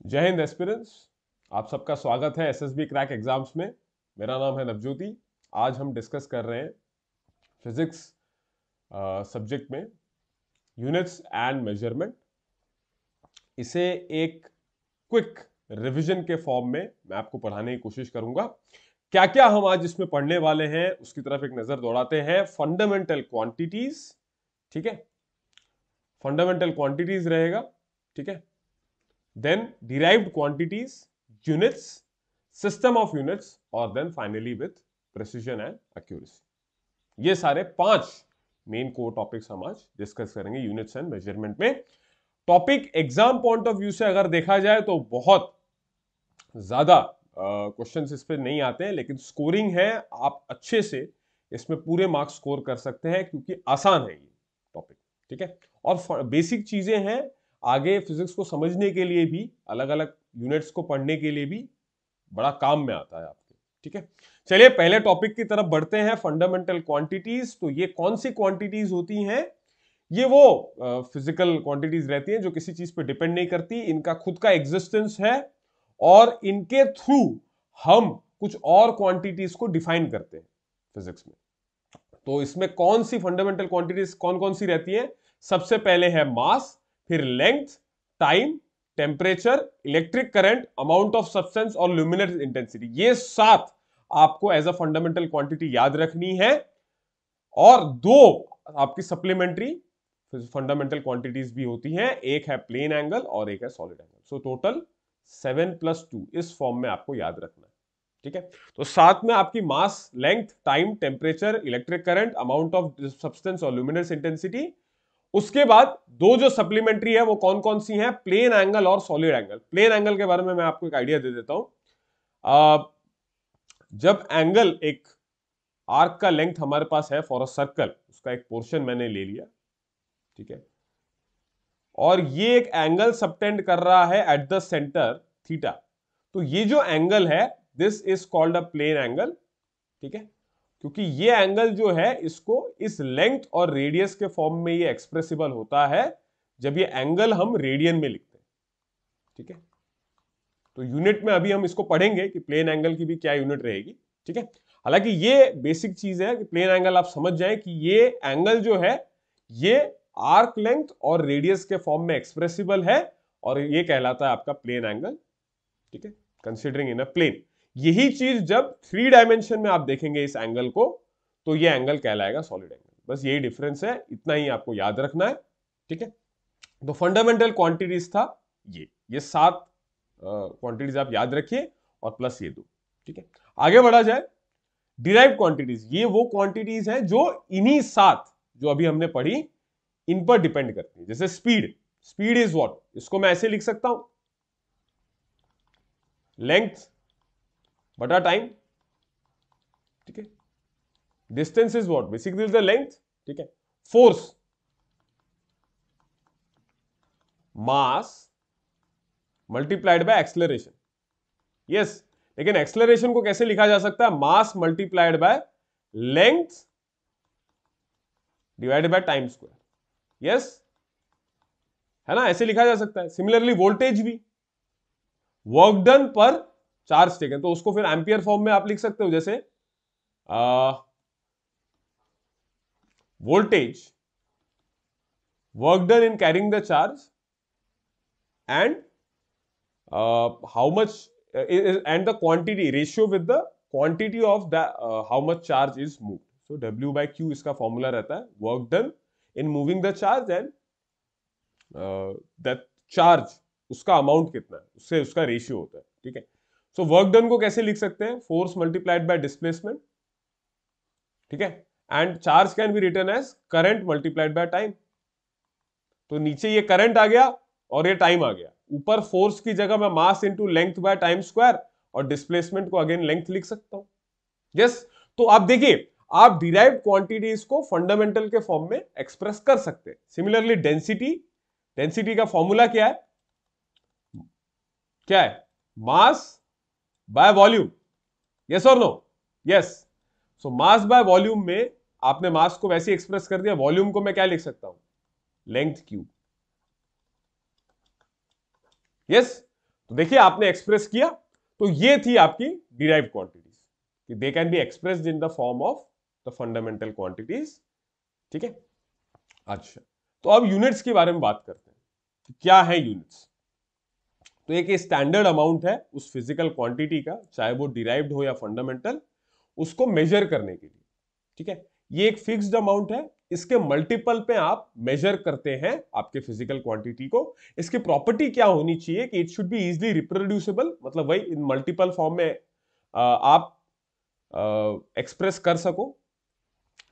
जय हिंद एस्पिरेंट्स। आप सबका स्वागत है एसएसबी क्रैक एग्जाम्स में। मेरा नाम है नवज्योति। आज हम डिस्कस कर रहे हैं फिजिक्स सब्जेक्ट में यूनिट्स एंड मेजरमेंट। इसे एक क्विक रिवीजन के फॉर्म में मैं आपको पढ़ाने की कोशिश करूंगा। क्या क्या हम आज इसमें पढ़ने वाले हैं उसकी तरफ एक नजर दौड़ाते हैं। फंडामेंटल क्वांटिटीज, ठीक है, फंडामेंटल क्वांटिटीज रहेगा, ठीक है। then derived quantities, units, system of units और then finally with precision and accuracy। ये सारे 5 मेन कोर टॉपिक्स हम आज डिस्कस करेंगे यूनिट्स एंड मेजरमेंट में। Topic exam point of view से अगर देखा जाए तो बहुत ज्यादा क्वेश्चंस इस पे नहीं आते हैं, लेकिन स्कोरिंग है, आप अच्छे से इसमें पूरे मार्क्स स्कोर कर सकते हैं क्योंकि आसान है ये टॉपिक, ठीक है। और बेसिक चीजें हैं, आगे फिजिक्स को समझने के लिए भी, अलग अलग यूनिट्स को पढ़ने के लिए भी बड़ा काम में आता है आपके, ठीक है। चलिए पहले टॉपिक की तरफ बढ़ते हैं, फंडामेंटल क्वांटिटीज। तो ये कौन सी क्वांटिटीज होती हैं? ये वो फिजिकल क्वांटिटीज रहती हैं जो किसी चीज पे डिपेंड नहीं करती, इनका खुद का एग्जिस्टेंस है और इनके थ्रू हम कुछ और क्वांटिटीज को डिफाइन करते हैं फिजिक्स में। तो इसमें कौन सी फंडामेंटल क्वांटिटीज कौन कौन सी रहती हैं? सबसे पहले है मास, फिर length, time, temperature, electric current, amount of substance और ल्यूमिनेसेंस इंटेंसिटी। ये 7 आपको एज अ फंडामेंटल क्वांटिटी याद रखनी है और 2 आपकी सप्लीमेंट्री फंडामेंटल क्वांटिटीज भी होती हैं, एक है प्लेन एंगल और एक है सॉलिड एंगल। सो टोटल 7+2 इस फॉर्म में आपको याद रखना है, ठीक है। तो साथ में आपकी mass, length, time, temperature, electric current, amount of substance और ल्यूमिनेसेंस इंटेंसिटी। उसके बाद 2 जो सप्लीमेंट्री है वो कौन कौन सी हैं? प्लेन एंगल और सॉलिड एंगल। प्लेन एंगल के बारे में मैं आपको एक आइडिया दे देता हूं। जब एंगल, एक आर्क का लेंथ हमारे पास है फॉर अ सर्कल, उसका एक पोर्शन मैंने ले लिया, ठीक है, और ये एक एंगल सबटेंड कर रहा है एट द सेंटर थीटा। तो ये जो एंगल है, this is called a plane angle, ठीक है, क्योंकि ये एंगल जो है इसको इस लेंथ और रेडियस के फॉर्म में ये एक्सप्रेसिबल होता है जब ये एंगल हम रेडियन में लिखते हैं, ठीक है। तो यूनिट में अभी हम इसको पढ़ेंगे कि प्लेन एंगल की भी क्या यूनिट रहेगी, ठीक है। हालांकि ये बेसिक चीज है कि प्लेन एंगल आप समझ जाएं कि ये एंगल जो है ये आर्क लेंथ और रेडियस के फॉर्म में एक्सप्रेसिबल है और ये कहलाता है आपका प्लेन एंगल, ठीक है, कंसिडरिंग इन अ प्लेन। यही चीज जब 3 डायमेंशन में आप देखेंगे इस एंगल को तो ये एंगल कहलाएगा सॉलिड एंगल। बस यही डिफरेंस है, इतना ही आपको याद रखना है, ठीक है। तो फंडामेंटल क्वांटिटीज था ये 7 क्वांटिटीज आप याद रखिए और प्लस ये 2, ठीक है। आगे बढ़ा जाए, डिराइव्ड क्वांटिटीज। ये वो क्वांटिटीज हैं जो इन्हीं 7 जो अभी हमने पढ़ी इन पर डिपेंड करती है। जैसे स्पीड, स्पीड इज व्हाट, इसको मैं ऐसे लिख सकता हूं, लेंथ बटा टाइम, ठीक है। Distance is what, basically is the length, ठीक है। Force, mass multiplied by acceleration. Yes, लेकिन एक्सेलरेशन को कैसे लिखा जा सकता है? Mass multiplied by length divided by time square. Yes, है ना, ऐसे लिखा जा सकता है। सिमिलरली वोल्टेज भी, वर्क डन पर चार्ज टेकन, तो उसको फिर एम्पियर फॉर्म में आप लिख सकते हो, जैसे voltage work done in carrying the charge and how much and the quantity ratio with the quantity of the how much charge is moved. So W by Q इसका फॉर्मूला रहता है, work done in moving the charge and that charge, उसका amount कितना है उससे उसका ratio होता है, ठीक है। सो वर्क डन को कैसे लिख सकते हैं? फोर्स मल्टीप्लाइड बाय डिस्प्लेसमेंट, ठीक है, and charge can be written as current multiplied by time. तो नीचे ये करंट आ गया और ये टाइम आ गया, ऊपर फोर्स की जगह मैं mass into length by time square और डिस्प्लेसमेंट को अगेन लेंथ लिख सकता हूं। यस, तो आप देखिए, आप डिराइव्ड क्वांटिटीज को फंडामेंटल के फॉर्म में एक्सप्रेस कर सकते हैं। सिमिलरली डेंसिटी, डेंसिटी का फॉर्मूला क्या है? क्या है? Mass by volume. यस और no? Yes. So mass by volume में आपने मास को वैसे एक्सप्रेस कर दिया, वॉल्यूम को मैं क्या लिख सकता हूं? Length cube. यस, तो देखिए आपने एक्सप्रेस किया, तो ये थी आपकी डिराइव्ड क्वांटिटीज कि they can be expressed in the form of the fundamental quantities. ठीक है, अच्छा तो अब यूनिट्स के बारे में बात करते हैं कि क्या है यूनिट्स। तो एक स्टैंडर्ड अमाउंट है उस फिजिकल क्वांटिटी का, चाहे वो डिराइव्ड हो या फंडामेंटल, उसको मेजर करने के लिए। ठीक है, ये एक फिक्स्ड अमाउंट है, इसके मल्टीपल पे आप मेजर करते हैं आपके फिजिकल क्वांटिटी को। इसकी प्रॉपर्टी क्या होनी चाहिए कि it should be easily reproducible, मतलब वही इन मल्टीपल फॉर्म में आप एक्सप्रेस कर सको,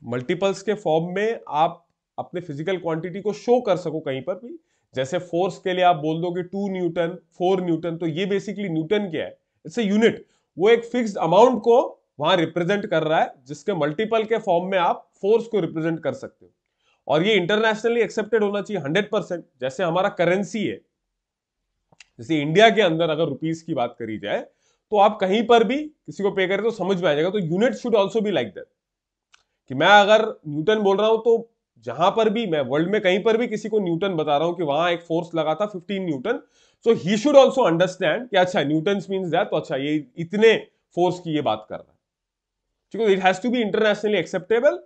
मल्टीपल्स के फॉर्म में आप अपने फिजिकल क्वांटिटी को शो कर सको कहीं पर भी। जैसे फोर्स के लिए आप बोल दोगे 2 न्यूटन 4 न्यूटन, तो ये बेसिकली न्यूटन क्या है, इट्स ए यूनिट। वो एक फिक्स्ड अमाउंट को वहां रिप्रेजेंट कर रहा है जिसके मल्टीपल के फॉर्म में आप फोर्स को रिप्रेजेंट कर सकते हो, और ये इंटरनेशनली एक्सेप्टेड होना चाहिए 100%। जैसे हमारा करेंसी है, जैसे इंडिया के अंदर अगर रुपीस की बात करी जाए, तो आप कहीं पर भी किसी को पे करें तो समझ में आ जाएगा। तो unit should also be like that, कि मैं अगर न्यूटन बोल रहा हूं तो जहां पर भी मैं वर्ल्ड में कहीं पर भी किसी को न्यूटन बता रहा हूं कि वहां एक फोर्स लगा था 15 Newton, so he should also understand कि अच्छा न्यूटन मींस दैट, तो अच्छा ये इतने फोर्स की ये बात कर रहा है। ठीक है, it has to be internationally acceptable.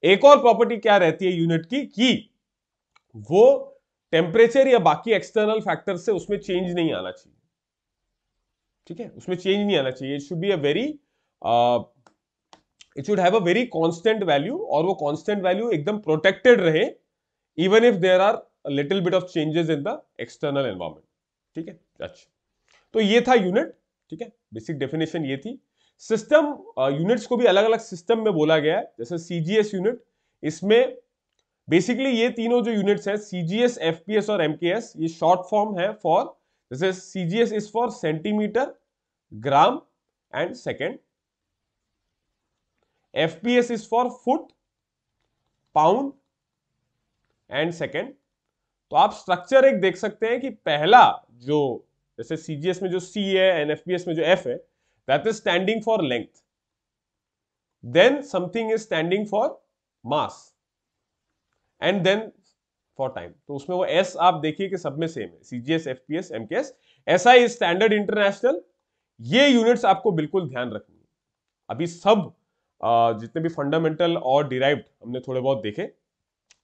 एक और प्रॉपर्टी क्या रहती है यूनिट की कि वो टेम्परेचर या बाकी एक्सटर्नल फैक्टर से उसमें चेंज नहीं आना चाहिए। ठीक है, उसमें चेंज नहीं आना चाहिए, it should be a very it should have a very constant value, और वो कांस्टेंट वैल्यू एकदम प्रोटेक्टेड रहे even if there are little bit of changes in the external environment. ठीक है, अच्छा तो ये था यूनिट। ठीक है, बेसिक डेफिनेशन ये थी। सिस्टम यूनिट्स को भी अलग अलग सिस्टम में बोला गया है, जैसे सीजीएस यूनिट, इसमें बेसिकली ये तीनों जो यूनिट्स हैं सीजीएस, एफपीएस और एमकेएस, ये शॉर्ट फॉर्म है फॉर, जैसे CGS is for centimetre, gram and second, FPS is for foot, pound and second. तो आप स्ट्रक्चर एक देख सकते हैं कि पहला जो, जैसे सीजीएस में जो सी है एंड एफपीएस में जो एफ है, that is standing for length, then something is standing for mass, and then for time. तो उसमें वो एस आप देखिए कि सब में सेम है, सीजीएस, एफपीएस, एमकेएस। ऐसा ही स्टैंडर्ड इंटरनेशनल, ये यूनिट्स आपको बिल्कुल ध्यान रखनी है। अभी सब जितने भी फंडामेंटल और डिराइव्ड हमने थोड़े बहुत देखे,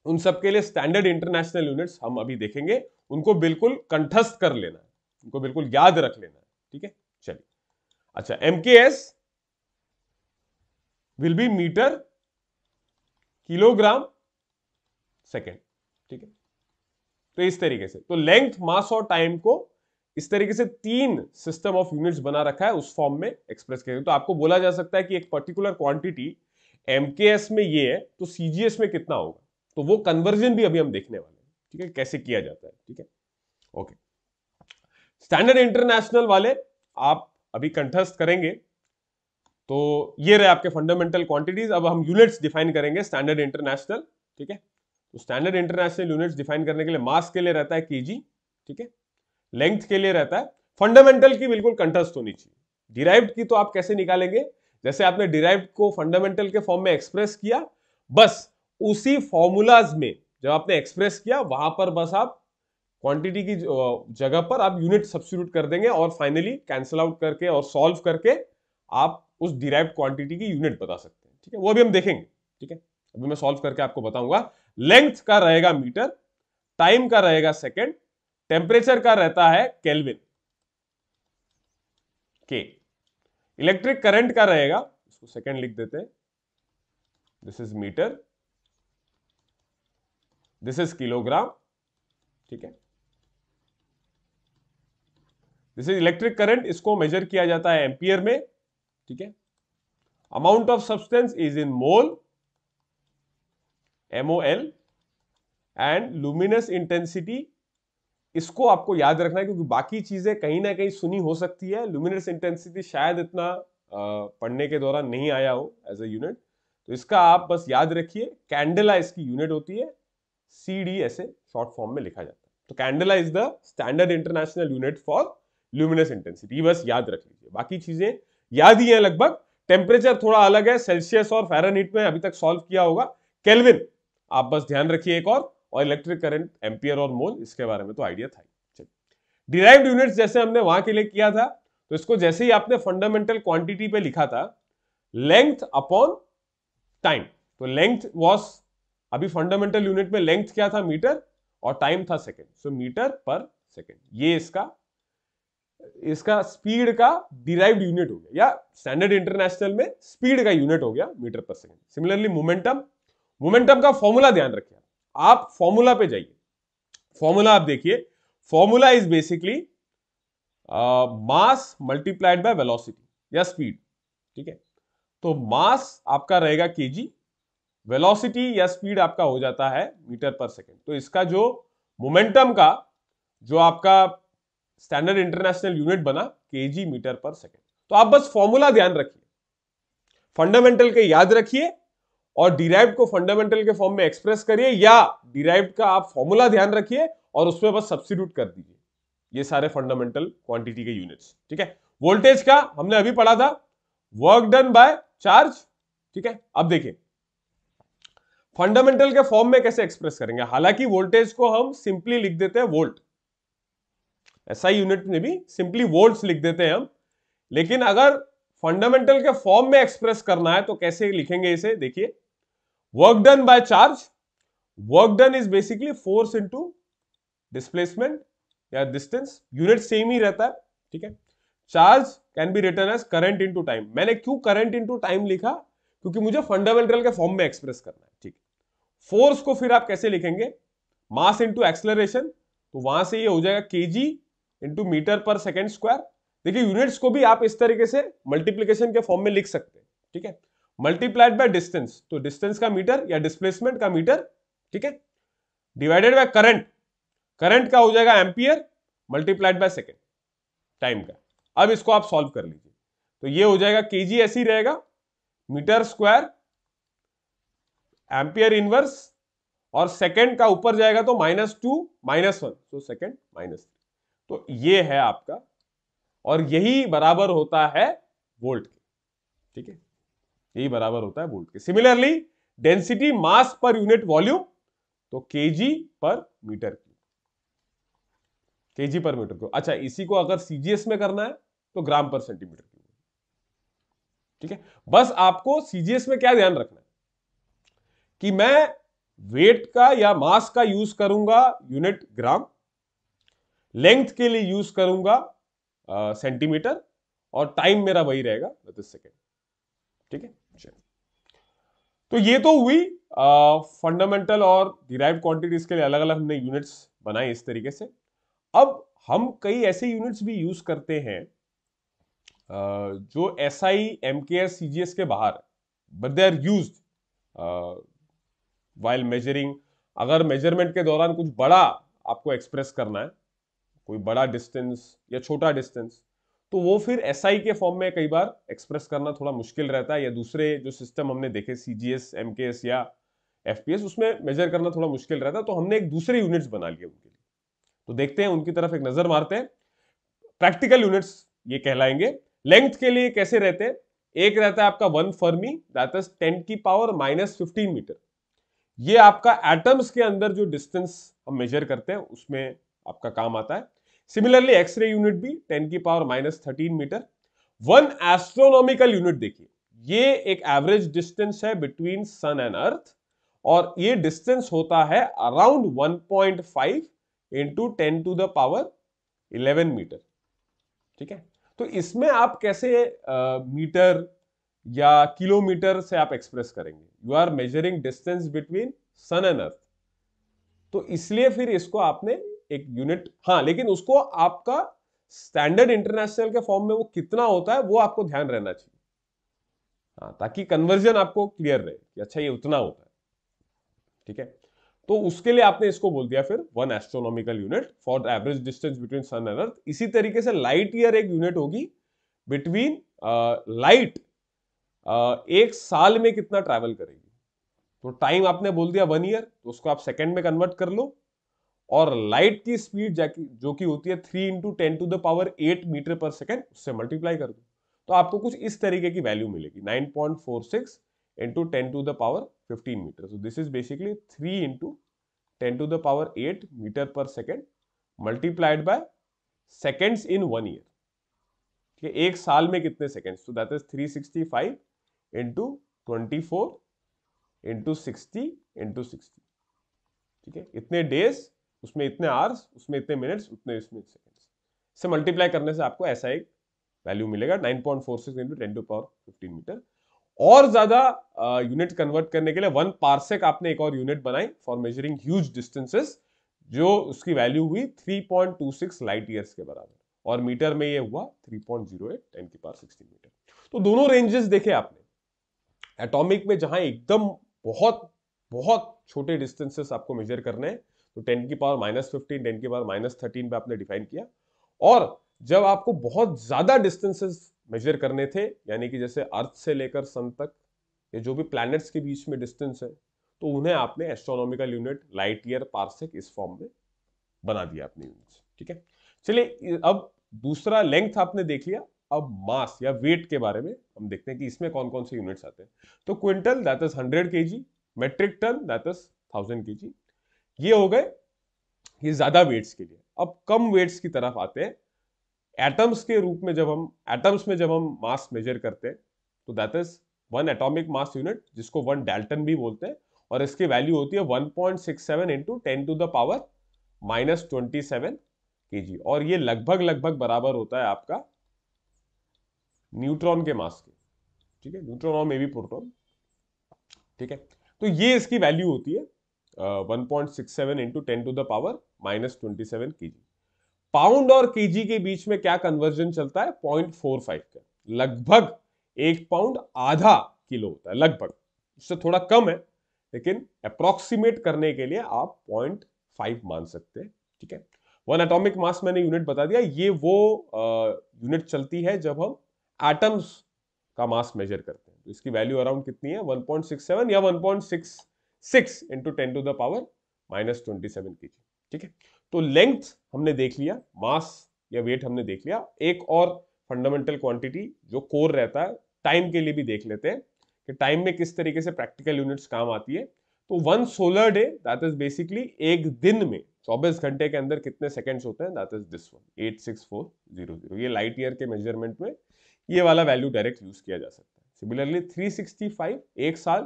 उन सब के लिए स्टैंडर्ड इंटरनेशनल यूनिट्स हम अभी देखेंगे, उनको बिल्कुल कंठस्थ कर लेना है, उनको बिल्कुल याद रख लेना है। ठीक है, चलिए अच्छा, MKS will be metre, kilogram, second. ठीक है, तो इस तरीके से तो लेंथ, मास और टाइम को इस तरीके से तीन सिस्टम ऑफ यूनिट्स बना रखा है, उस फॉर्म में एक्सप्रेस करेंगे। तो आपको बोला जा सकता है कि एक पर्टिकुलर क्वांटिटी एमकेएस में ये है तो सीजीएस में कितना होगा, तो वो कन्वर्जन भी अभी हम देखने वाले हैं। ठीक है, कैसे किया जाता है। ठीक है, ओके, स्टैंडर्ड इंटरनेशनल वाले आप अभी कंठस्थ करेंगे। तो ये रहे आपके फंडामेंटल क्वांटिटीज। अब हम यूनिट्स डिफाइन करेंगे स्टैंडर्ड इंटरनेशनल। ठीक है, तो स्टैंडर्ड इंटरनेशनल यूनिट्स डिफाइन करने के लिए मास के लिए रहता है केजी। ठीक है, लेंथ के लिए रहता है, फंडामेंटल की बिल्कुल कंठस्थ होनी चाहिए। डिराइव्ड की तो आप कैसे निकालेंगे, जैसे आपने डिराइव्ड को फंडामेंटल के फॉर्म में एक्सप्रेस किया, बस उसी फॉर्मूलाज में जब आपने एक्सप्रेस किया वहां पर बस आप क्वांटिटी की जगह पर आप यूनिट सब्स्टिट्यूट कर देंगे, और फाइनली कैंसिल आउट करके और सॉल्व करके आप उस डिराइव्ड क्वांटिटी की यूनिट बता सकते हैं। ठीक है, वो अभी हम देखेंगे। ठीक है, अभी मैं सॉल्व करके आपको बताऊंगा। लेंथ का रहेगा मीटर, टाइम का रहेगा सेकेंड, टेम्परेचर का रहता है केल्विन के, इलेक्ट्रिक करंट का रहेगा, इसको सेकेंड लिख देते हैं, this is metre, this is kilogram. ठीक है, दिस इज इलेक्ट्रिक करंट, इसको मेजर किया जाता है एम्पियर में। ठीक है, amount of substance is in mole, MOL, and luminous intensity, इसको आपको याद रखना है क्योंकि बाकी चीजें कहीं ना कहीं सुनी हो सकती है। लुमिनस इंटेंसिटी शायद इतना पढ़ने के दौरान नहीं आया हो एज ए यूनिट, तो इसका आप बस याद रखिए। कैंडेला इसकी यूनिट होती है, CD ऐसे शॉर्ट फॉर्म में लिखा जाता है। तो candela is the standard international unit for luminous intensity, बस याद रख लीजिए, बाकी चीजें याद ही है लगभग। टेम्परेचर थोड़ा अलग है, सेल्सियस और फ़ारेनहीट में अभी तक सॉल्व किया होगा। केल्विन आप बस ध्यान रखिए एक और इलेक्ट्रिक करंट एम्पियर और मोल, इसके बारे में तो आइडिया था। डिराइव्ड यूनिट्स जैसे हमने वहां के लिए किया था, तो इसको जैसे ही आपने फंडामेंटल क्वांटिटी पे लिखा था, लेंथ अपॉन टाइम, तो लेंथ वॉज, अभी फंडामेंटल यूनिट में लेंथ क्या था, मीटर, और टाइम था सेकेंड, सो मीटर पर सेकेंड। ये इसका स्पीड का डिराइव्ड यूनिट हो गया, या स्टैंडर्ड इंटरनेशनल में स्पीड का यूनिट हो गया मीटर पर सेकेंड। सिमिलरली मोमेंटम का फॉर्मूला ध्यान रखिए, आप फॉर्मूला पे जाइए, फॉर्मूला आप देखिए, formula is basically mass multiplied by velocity या स्पीड, ठीक है। तो मास आपका रहेगा केजी, वेलोसिटी या स्पीड आपका हो जाता है मीटर पर सेकेंड। तो इसका जो मोमेंटम का जो आपका स्टैंडर्ड इंटरनेशनल यूनिट बना केजी मीटर पर सेकेंड। तो आप बस फॉर्मूला ध्यान रखिए, फंडामेंटल के याद रखिए, और डिराइव्ड को फंडामेंटल के फॉर्म में एक्सप्रेस करिए, या डिराइव्ड का आप फॉर्मूला ध्यान रखिए और उसमें बस सब्स्टिट्यूट कर दीजिए ये सारे फंडामेंटल क्वांटिटी के यूनिट्स, ठीक है। वोल्टेज का हमने अभी पढ़ा था, वर्क डन बाय चार्ज, ठीक है। अब देखिए फंडामेंटल के फॉर्म में कैसे एक्सप्रेस करेंगे। हालांकि वोल्टेज को हम सिंपली लिख देते हैं वोल्ट, एसआई यूनिट में भी सिंपली वोल्ट्स लिख देते हैं हम, लेकिन अगर फंडामेंटल के फॉर्म में एक्सप्रेस करना है तो कैसे लिखेंगे इसे, देखिए, work done by charge, work done is basically force into displacement या डिस्टेंस, यूनिट सेम ही रहता है, ठीक है। Charge can be written as current into time. मैंने क्यों करंट इनटू टाइम लिखा, क्योंकि मुझे फंडामेंटल के फॉर्म में एक्सप्रेस करना है, ठीक है। फोर्स को फिर आप कैसे लिखेंगे, मास इनटू एक्सेलरेशन, तो वहां से ये हो जाएगा केजी इंटू मीटर पर सेकेंड स्क्वायर। देखिए यूनिट्स को भी आप इस तरीके से मल्टीप्लीकेशन के फॉर्म में लिख सकते हैं, ठीक है। मल्टीप्लाइड बाय डिस्टेंस, तो डिस्टेंस का मीटर या डिस्प्लेसमेंट का मीटर, ठीक है, डिवाइडेड बाय करंट, करंट का हो जाएगा ampere multiplied by second time का। अब इसको आप सॉल्व कर लीजिए, तो ये हो जाएगा केजी ऐसे ही रहेगा, मीटर स्क्वायर एम्पियर इनवर्स, और सेकेंड का ऊपर जाएगा तो -2 -1, तो सेकेंड -3। तो ये है आपका, और यही बराबर होता है वोल्ट के, ठीक है, यही बराबर होता है वोल्ट के। Similarly density mass per unit volume, तो केजी पर मीटर क्यूब, केजी पर मीटर क्यूब। अच्छा, इसी को अगर सीजीएस में करना है तो ग्राम पर सेंटीमीटर क्यूब, ठीक है। बस आपको सीजीएस में क्या ध्यान रखना है कि मैं वेट का या मास का यूज करूंगा यूनिट ग्राम, लेंथ के लिए यूज करूंगा सेंटीमीटर, और टाइम मेरा वही रहेगा, दैट इज सेकेंड, ठीक है। तो ये तो हुई फंडामेंटल और डिराइव्ड क्वांटिटीज के लिए अलग अलग हमने यूनिट्स बनाए इस तरीके से। अब हम कई ऐसे यूनिट्स भी यूज करते हैं जो एसआई एमकेएस सीजीएस के बाहर, but they are used while measuring. अगर मेजरमेंट के दौरान कुछ बड़ा आपको एक्सप्रेस करना है, कोई बड़ा डिस्टेंस या छोटा डिस्टेंस, तो वो फिर एसआई के फॉर्म में कई बार एक्सप्रेस करना थोड़ा मुश्किल रहता है, या दूसरे जो सिस्टम हमने देखे सीजीएस एमकेएस या एफपीएस, उसमें मेजर करना थोड़ा मुश्किल रहता है, तो हमने एक दूसरे यूनिट्स बना लिए उनके लिए। तो देखते हैं, उनकी तरफ एक नजर मारते हैं। प्रैक्टिकल यूनिट्स ये कहलाएंगे। लेंथ के लिए कैसे रहते हैं, एक रहता है आपका 1 फर्मी, दैट इज 10 की पावर -15 मीटर। ये आपका एटम्स के अंदर जो डिस्टेंस हम मेजर करते हैं उसमें आपका काम आता है। सिमिलरली एक्सरे यूनिट भी 10 की पावर -13 मीटर। 1 एस्ट्रोनॉमिकल यूनिट, देखिए ये एक एवरेज डिस्टेंस है बिटवीन सन एंड अर्थ, और ये डिस्टेंस होता है around 1.5 into 10 to the power 11 metre, ठीक है। तो इसमें आप कैसे मीटर या किलोमीटर से आप एक्सप्रेस करेंगे, you are measuring distance between sun and earth, तो इसलिए फिर इसको आपने एक यूनिट, हाँ, लेकिन उसको आपका स्टैंडर्ड इंटरनेशनल के फॉर्म में वो कितना होता है वो आपको ध्यान रहना चाहिए, हाँ, ताकि कन्वर्जन आपको क्लियर रहे कि अच्छा ये उतना होता है, ठीक है। तो उसके लिए आपने इसको बोल दिया फिर 1 astronomical unit for average distance between sun and earth. इसी तरीके से लाइट ईयर एक यूनिट होगी बिटवीन लाइट, एक साल में कितना ट्रैवल करेगी, तो टाइम आपने बोल दिया 1 ईयर, तो उसको आप सेकंड में कन्वर्ट कर लो, और लाइट की स्पीड जो कि होती है 3 into 10 to the power 8 metre पर सेकेंड, उससे मल्टीप्लाई कर दो, तो आपको कुछ इस तरीके की वैल्यू मिलेगी, 9.46 into 10 to the power 15 meter. So this is basically 3 into 10 to the power 8 metre पर second multiplied by seconds in 1 year. ठीक है, एक साल में कितने सेकेंड्स, तो that is 365 into 24 into 60 into 60। ठीक है, इतने डेज, उसमें इतने आवर्स, उसमें इतने मिनट्स, उतने इसमें सेकेंड्स, से मल्टीप्लाई करने से आपको ऐसा एक वैल्यू मिलेगा 9.46 इंटू 10⁻15 मीटर। और ज्यादा यूनिट कन्वर्ट करने के लिए 1 पार्सेक आपने एक और यूनिट बनाई फॉर मेजरिंग ह्यूज डिस्टेंसेस, जो उसकी वैल्यू हुई 3.26 लाइट ईयर्स के बराबर, और मीटर में ये हुआ 3.08 10⁻16 मीटर। तो दोनों रेंजेस देखे आपने। एटॉमिक में जहां एकदम बहुत बहुत छोटे डिस्टेंसेस आपको मेजर करने हैं, तो 10⁻−15 10⁻−13 पे आपने डिफाइन किया। और जब आपको बहुत ज्यादा डिस्टेंसेस मेजर करने थे, यानी कि जैसे अर्थ से लेकर सन तक, ये जो भी प्लैनेट्स के बीच में डिस्टेंस है, तो उन्हें आपने astronomical unit light year parsec इस फॉर्म में बना दिया अपने यूनिट्स। ठीक है, चलिए अब दूसरा लेंथ आपने देख लिया, अब मास या वेट के बारे में हम देखते हैं कि इसमें कौन कौन से यूनिट्स आते हैं। तो quintal that is 100 kg, metric ton that is 1000 kg। ये हो गए ये ज्यादा वेट्स के लिए। अब कम वेट्स की तरफ आते हैं। एटम्स के रूप में जब हम एटम्स में जब हम मास मेजर करते हैं, तो that is 1 atomic mass unit, जिसको 1 डाल्टन भी बोलते हैं, और इसकी वैल्यू होती है 1.67 इंटू 10⁻⁻27 kg, और ये लगभग लगभग बराबर होता है आपका न्यूट्रॉन के मास के। ठीक है, न्यूट्रॉन और मे बी प्रोटॉन। ठीक है, तो ये इसकी वैल्यू होती है 1.67 इंटू 10⁻⁻27 kg। पाउंड और केजी के बीच में क्या कन्वर्जन चलता है, 0.45 का, लगभग 1 पाउंड आधा किलो होता है, लगभग, इससे थोड़ा कम है, लेकिन अप्रोक्सीमेट करने के लिए आप 0.5 मान सकते हैं। ठीक है, 1 एटॉमिक मास मैंने यूनिट बता दिया, ये वो यूनिट चलती है जब हम एटम्स का मास मेजर करते हैं। तो इसकी वैल्यू अराउंड कितनी है, 1.67 या 1.66 इंटू 10⁻⁻27 kg। ठीक है, तो लेंथ हमने देख लिया, मास या वेट हमने देख लिया। एक और फंडामेंटल क्वांटिटी जो कोर रहता है, टाइम के लिए भी देख लेते हैं कि टाइम में किस तरीके से प्रैक्टिकल यूनिट्स काम आती है। तो 1 solar day that is basically एक दिन में 24 घंटे के अंदर कितने सेकेंड्स होते हैं, दैट इज दिस वन 86400। ये लाइट ईयर के मेजरमेंट में ये वाला वैल्यू डायरेक्ट यूज किया जा सकता है। सिमिलरली 365 एक साल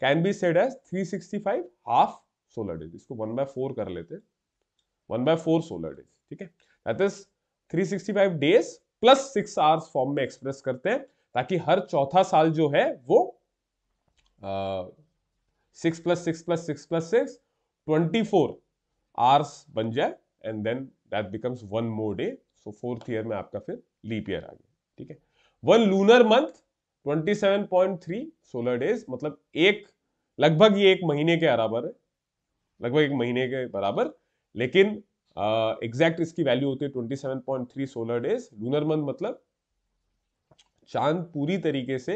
can be said as 365 half solar days, इसको 1/4 कर लेते हैं, 1/4 सोलर डेज। ठीक है, that is 365 days plus 6 hours form में एक्सप्रेस करते हैं, ताकि हर चौथा साल जो है वो 6 + 6 + 6 + 6 24 आवर्स बन जाए, and then that becomes 1 more day. So 4th year में आपका फिर लीप ईयर आ गया। ठीक है, 1 लूनर मंथ 27.3 सोलर डेज, मतलब लगभग ये 1 महीने के बराबर है, लगभग 1 महीने के बराबर, लेकिन एग्जैक्ट इसकी वैल्यू होती है 27.3 सोलर डेज। लूनर मंथ मतलब चांद पूरी तरीके से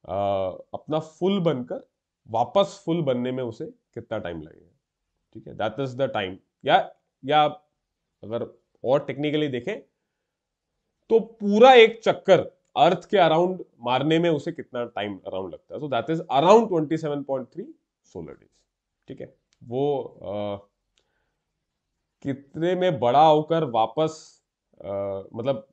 अपना फुल बनकर वापस फुल बनने में उसे कितना टाइम लगेगा। ठीक है, दैट इज द टाइम, या अगर और टेक्निकली देखें तो पूरा एक चक्कर अर्थ के अराउंड मारने में उसे कितना टाइम अराउंड लगता है, तो that is around 27.3 solar days. ठीक है, वो कितने में बड़ा होकर वापस मतलब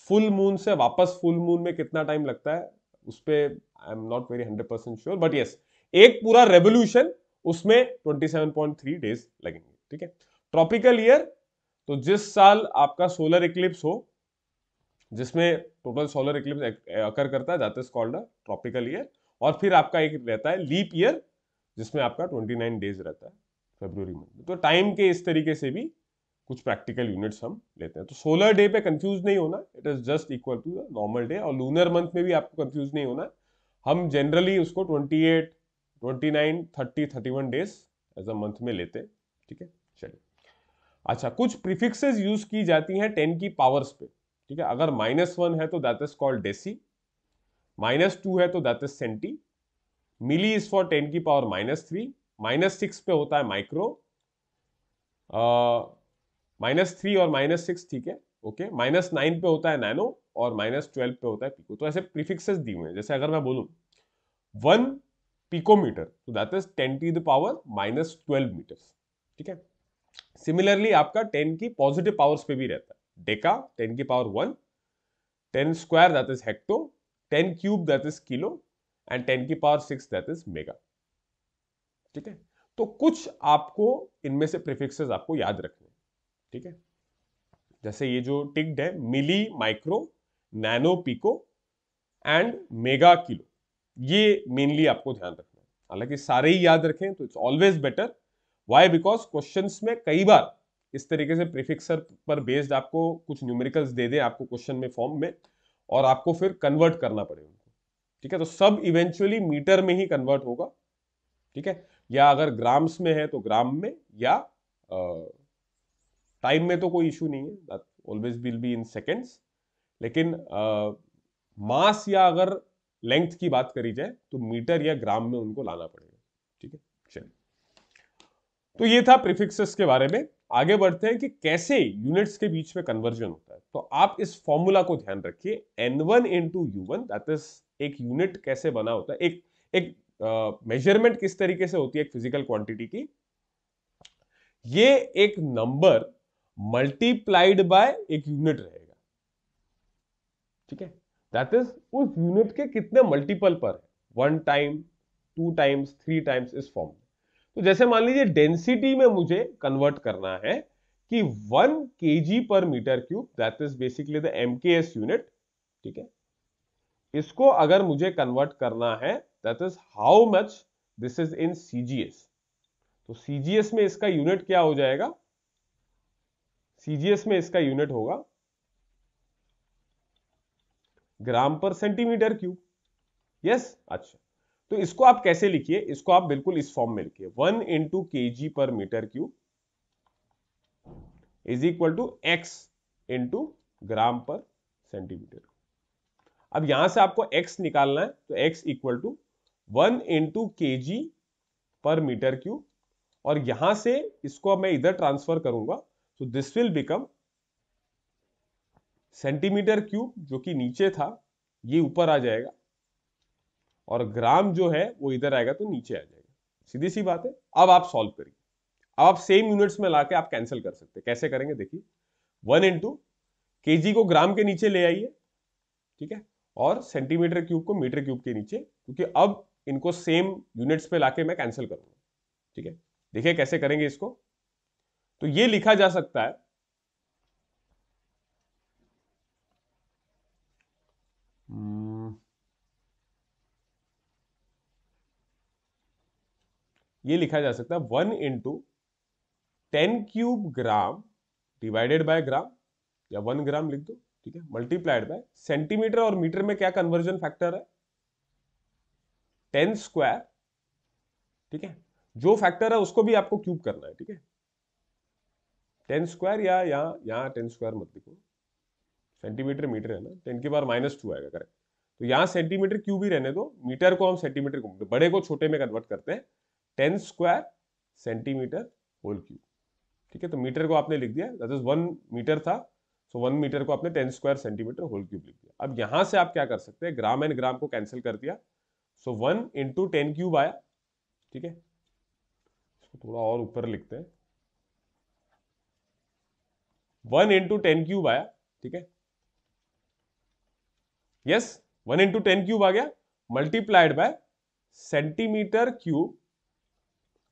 फुल मून से वापस फुल मून में कितना टाइम लगता है, उस पे I am not very 100% sure, but yes, एक पूरा रेवोल्यूशन उसमें 27.3 डेज लगेंगे। ठीक है, ट्रॉपिकल ईयर, तो जिस साल आपका सोलर इक्लिप्स हो, जिसमें टोटल सोलर इक्लिप्स अकर करता है, that is called a tropical year. और फिर आपका एक रहता है लीप ईयर, जिसमें आपका 29 डेज रहता है फरवरी में। तो टाइम के इस तरीके से भी कुछ प्रैक्टिकल यूनिट्स हम लेते हैं। तो सोलर डे पे कंफ्यूज नहीं होना, it is just equal to the normal day. और लूनर मंथ में भी आपको कंफ्यूज नहीं होना, हम जनरली उसको 28 29 30 31 डेज एज अ मंथ में लेते हैं। ठीक है, चलिए, अच्छा, कुछ प्रीफिक्सेस यूज की जाती हैं 10 की पावर्स पे। ठीक है, अगर -1 है तो दैट इज कॉल्ड डेसी, -2 है तो that is centi, milli is for 10 की पावर -3, -6 पे होता है माइक्रो, -3 और -6 ठीक है, ओके, -9 पे होता है नैनो, और -12 पे होता है पिको। तो ऐसे प्रीफिक्सेस दिए हुए हैं। जैसे अगर मैं बोलूं 1 पिकोमीटर, तो दैट इज 10 की पावर -12 मीटर्स। ठीक है, सिमिलरली आपका 10 की पॉजिटिव पावर्स पे भी रहता है, डेका 10 की power 1, 10 square that is hecto, 10 cube that is kilo and 10 की पावर 6 दैट इज मेगा। ठीक है, तो कुछ आपको इनमें से प्रीफिक्सेस आपको याद रखने, ठीक है। जैसे ये जो टिक्ड है, milli, micro, nano, pico and mega, kilo, ये मेनली आपको ध्यान रखना है। हालांकि सारे ही याद रखें तो it's always better. Why? Because questions में कई बार इस तरीके से प्रीफिक्सर पर बेस्ड आपको कुछ न्यूमेरिकल्स दे दें आपको क्वेश्चन में फॉर्म में, और आपको फिर कन्वर्ट करना पड़े उनको। ठीक है, तो सब इवेंचुअली मीटर में ही कन्वर्ट होगा। ठीक है, या अगर ग्राम्स में है तो ग्राम में, या टाइम में तो कोई इशू नहीं है, that always will be in seconds. लेकिन मास या अगर लेंथ की बात करी जाए तो मीटर या ग्राम में उनको लाना पड़ेगा। ठीक है, चलिए, तो ये था प्रीफिक्सेस के बारे में। आगे बढ़ते हैं कि कैसे यूनिट्स के बीच में कन्वर्जन होता है। तो आप इस फॉर्मूला को ध्यान रखिए, N1 into U1, that is एक यूनिट कैसे बना होता है, एक मेजरमेंट किस तरीके से होती है एक फिजिकल क्वांटिटी की। ये एक नंबर मल्टीप्लाइड बाय एक यूनिट रहेगा। ठीक है, दैट इज उस यूनिट के कितने मल्टीपल पर है, 1 टाइम, 2 टाइम्स, 3 टाइम्स, इस फॉर्म में। तो जैसे मान लीजिए डेंसिटी में मुझे कन्वर्ट करना है कि 1 kg पर metre cube, that is basically the MKS unit. ठीक है, इसको अगर मुझे कन्वर्ट करना है, that is how much this is in CGS। तो CGS में इसका यूनिट क्या हो जाएगा? CGS में इसका यूनिट होगा ग्राम पर सेंटीमीटर क्यूब। यस, अच्छा, तो इसको आप कैसे लिखिए? इसको आप बिल्कुल इस फॉर्म में लिखिए, 1 इंटू kg पर metre cube is equal to x into gram पर सेंटीमीटर। अब यहां से आपको x निकालना है, तो x equal to 1 into kg पर मीटर क्यूब, और यहां से इसको अब मैं इधर ट्रांसफर करूंगा, तो this will become centimetre cube, जो कि नीचे था ये ऊपर आ जाएगा, और ग्राम जो है वो इधर आएगा तो नीचे आ जाएगा। सीधी सी बात है। अब आप सॉल्व करिए, अब आप सेम यूनिट्स में लाके आप कैंसिल कर सकते हैं। कैसे करेंगे देखिए, 1 इंटू केजी को ग्राम के नीचे ले आइए, ठीक है, और सेंटीमीटर क्यूब को मीटर क्यूब के नीचे, क्योंकि अब इनको सेम यूनिट्स पे लाके मैं कैंसिल करूंगा। ठीक है, देखिए कैसे करेंगे इसको। तो ये लिखा जा सकता है, ये लिखा जा सकता है 1 into 10 cube gram divided by gram, या 1 ग्राम लिख दो, ठीक है, मल्टीप्लाइड बाय सेंटीमीटर और मीटर में क्या कन्वर्जन फैक्टर है? 10 स्क्वायर। ठीक है, जो फैक्टर है उसको भी आपको क्यूब करना है। ठीक है, 10 स्क्वायर, या यहाँ 10 स्क्वायर मत लिखो, सेंटीमीटर मीटर है ना, 10 की पावर -2 आएगा, करेक्ट। तो यहाँ सेंटीमीटर क्यूब ही रहने दो, मीटर को हम सेंटीमीटर को, बड़े को छोटे में कन्वर्ट करते हैं, 10 स्क्वायर सेंटीमीटर होल क्यूब। ठीक है, तो मीटर को आपने लिख दिया, दैट इज 1 मीटर था, सो 1 मीटर को आपने 10 स्क्वायर सेंटीमीटर होल क्यूब लिख दिया। अब यहां से आप क्या कर सकते हैं, ग्राम एंड ग्राम को कैंसिल कर दिया, सो 1 इंटू 10 क्यूब आया। ठीक है, इसको थोड़ा और ऊपर लिखते हैं, 1 इंटू 10 क्यूब आया। ठीक है, यस, 1 इंटू 10 क्यूब आ गया, multiplied by centimetre cube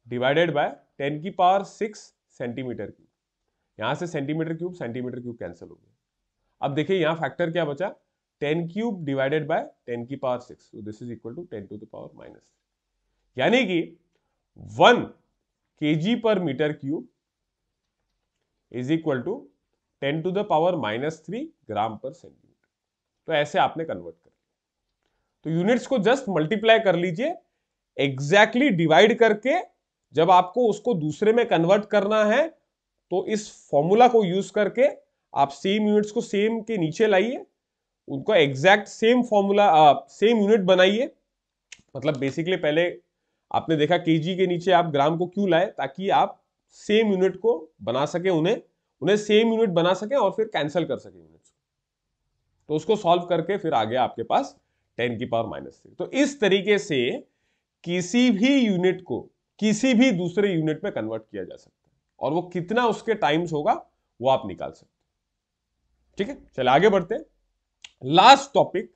divided by 10 की पावर 6 सेंटीमीटर क्यूब। यहां से सेंटीमीटर क्यूब कैंसिल हो गया। अब देखिए यहां फैक्टर क्या बचा, 10 क्यूब डिवाइडेड बाय 10 की power 6, so this is equal to 10 to the power -3, यानी कि 1 kg पर metre cube is equal to 10 to the power -3 gram पर सेंटीमीटर। तो ऐसे आपने कन्वर्ट कर लिया। तो यूनिट्स को जस्ट मल्टीप्लाई कर लीजिए, एग्जैक्टली डिवाइड करके जब आपको उसको दूसरे में कन्वर्ट करना है, तो इस फॉर्मूला को यूज करके आप सेम यूनिट्स को सेम के नीचे लाइए, उनको exact same formula same unit बनाइए। मतलब बेसिकली पहले आपने देखा केजी के नीचे आप ग्राम को क्यों लाए, ताकि आप सेम यूनिट को बना सके, उन्हें उन्हें सेम यूनिट बना सके और फिर कैंसिल कर सके यूनिट्स। तो उसको सॉल्व करके फिर आ गया आपके पास 10 की पावर -3। तो इस तरीके से किसी भी यूनिट को किसी भी दूसरे यूनिट में कन्वर्ट किया जा सकता है, और वो कितना उसके टाइम्स होगा वो आप निकाल सकते हैं। ठीक है, चले आगे बढ़ते हैं। लास्ट टॉपिक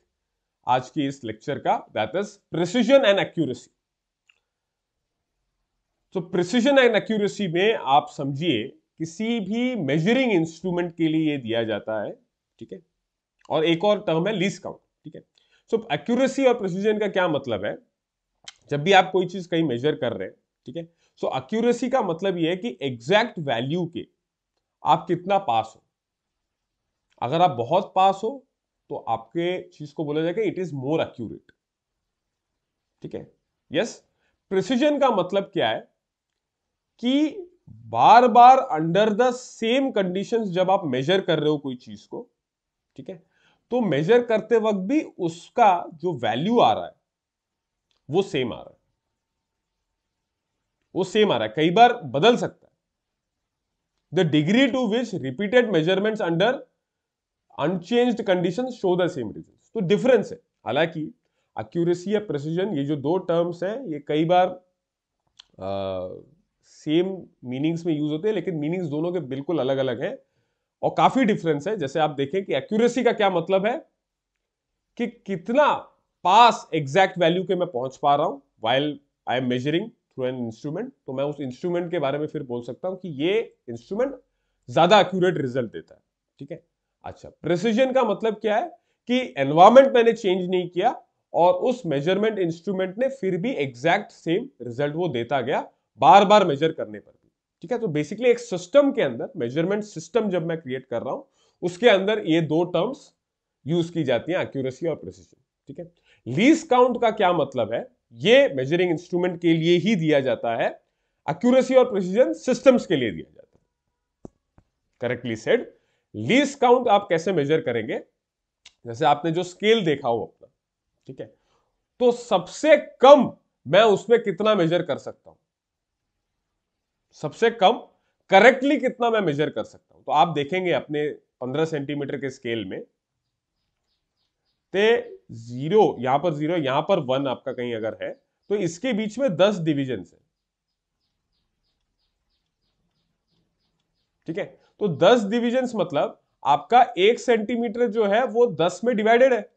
आज की इस लेक्चर का, that is precision and accuracy. तो प्रिसीजन एंड एक्यूरेसी में आप समझिए किसी भी मेजरिंग इंस्ट्रूमेंट के लिए ये दिया जाता है, ठीक है। और एक और टर्म है लीस्ट काउंट, ठीक है। सो एक्यूरेसी और प्रिसीजन का क्या मतलब है? जब भी आप कोई चीज कहीं मेजर कर रहे हैं, ठीक है, सो एक्यूरेसी का मतलब ये है कि एग्जैक्ट वैल्यू के आप कितना पास हो। अगर आप बहुत पास हो तो आपके चीज को बोला जाएगा इट इज मोर एक्यूरेट, ठीक है। यस, प्रिसीजन का मतलब क्या है कि बार बार अंडर द सेम कंडीशंस जब आप मेजर कर रहे हो कोई चीज को, ठीक है, तो मेजर करते वक्त भी उसका जो वैल्यू आ रहा है वो सेम आ रहा है, वो सेम आ रहा है, कई बार बदल सकता है। The degree to which repeated measurements under unchanged conditions show the same results. तो डिफरेंस है। हालांकि एक्यूरेसी या प्रिसीजन, ये जो दो टर्म्स हैं, ये कई बार सेम मीनिंग्स में यूज होते हैं, लेकिन मीनिंग्स दोनों के बिल्कुल अलग अलग हैं और काफी डिफरेंस है। जैसे आप देखें कि एक्यूरेसी का क्या मतलब है कि कितना पास एग्जैक्ट वैल्यू के मैं पहुंच पा रहा हूं while I am measuring through an instrument, तो मैं उस इंस्ट्रूमेंट के बारे में फिर बोल सकता हूं कि ये इंस्ट्रूमेंट ज्यादा एक्यूरेट रिजल्ट देता है, ठीक है। अच्छा, प्रिसीजन का मतलब क्या है कि एनवायरमेंट मैंने चेंज नहीं किया और उस मेजरमेंट इंस्ट्रूमेंट ने फिर भी एग्जैक्ट सेम रिजल्ट वो देता गया बार बार मेजर करने पर भी, ठीक है। तो बेसिकली एक सिस्टम के अंदर, मेजरमेंट सिस्टम जब मैं क्रिएट कर रहा हूं, उसके अंदर ये दो टर्म्स यूज की जाती हैं, एक्यूरेसी और प्रिसीजन, ठीक है। लीस्ट काउंट का क्या मतलब है? ये मेजरिंग इंस्ट्रूमेंट के लिए ही दिया जाता है, एक्यूरेसी और प्रिसीजन सिस्टम्स के लिए दिया जाता है। Correctly said. लीस्ट काउंट आप कैसे मेजर करेंगे? जैसे आपने जो स्केल देखा हो अपना, ठीक है, तो सबसे कम मैं उसमें कितना मेजर कर सकता हूं, सबसे कम करेक्टली कितना मैं मेजर कर सकता हूं। तो आप देखेंगे अपने 15 सेंटीमीटर के स्केल में, ते जीरो, यहां पर जीरो, यहां पर 1 आपका कहीं अगर है, तो इसके बीच में 10 डिविजन है, ठीक है। तो 10 डिविजन मतलब आपका 1 सेंटीमीटर जो है वो 10 में डिवाइडेड है।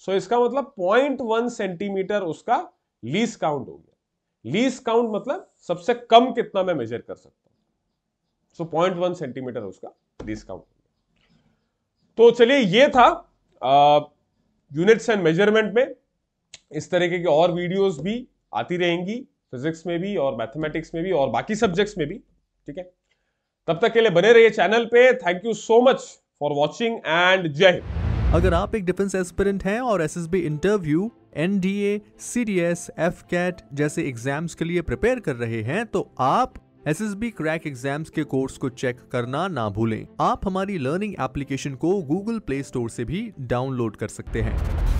सो इसका मतलब 0.1 सेंटीमीटर उसका लीस्ट काउंट हो गया। लीस्ट काउंट मतलब सबसे कम कितना मैं मेजर कर सकता हूं, सो 0.1 सेंटीमीटर उसका लीस्ट काउंट हो गया। तो चलिए, ये था यूनिट्स एंड मेजरमेंट में। इस तरीके की और वीडियोस भी आती रहेंगी, फिजिक्स में भी और मैथमेटिक्स में भी और बाकी सब्जेक्ट्स में भी, ठीक है। तब तक के लिए बने रहिए चैनल पे। Thank you so much for watching and जय हिंद। अगर आप एक डिफेंस एस्पिरेंट हैं और SSB interview, NDA, CDS, AFCAT जैसे एग्जाम्स के लिए प्रिपेयर कर रहे हैं, तो आप एसएसबी क्रैक एग्जाम्स के कोर्स को चेक करना ना भूलें। आप हमारी लर्निंग एप्लीकेशन को गूगल प्ले स्टोर से भी डाउनलोड कर सकते हैं।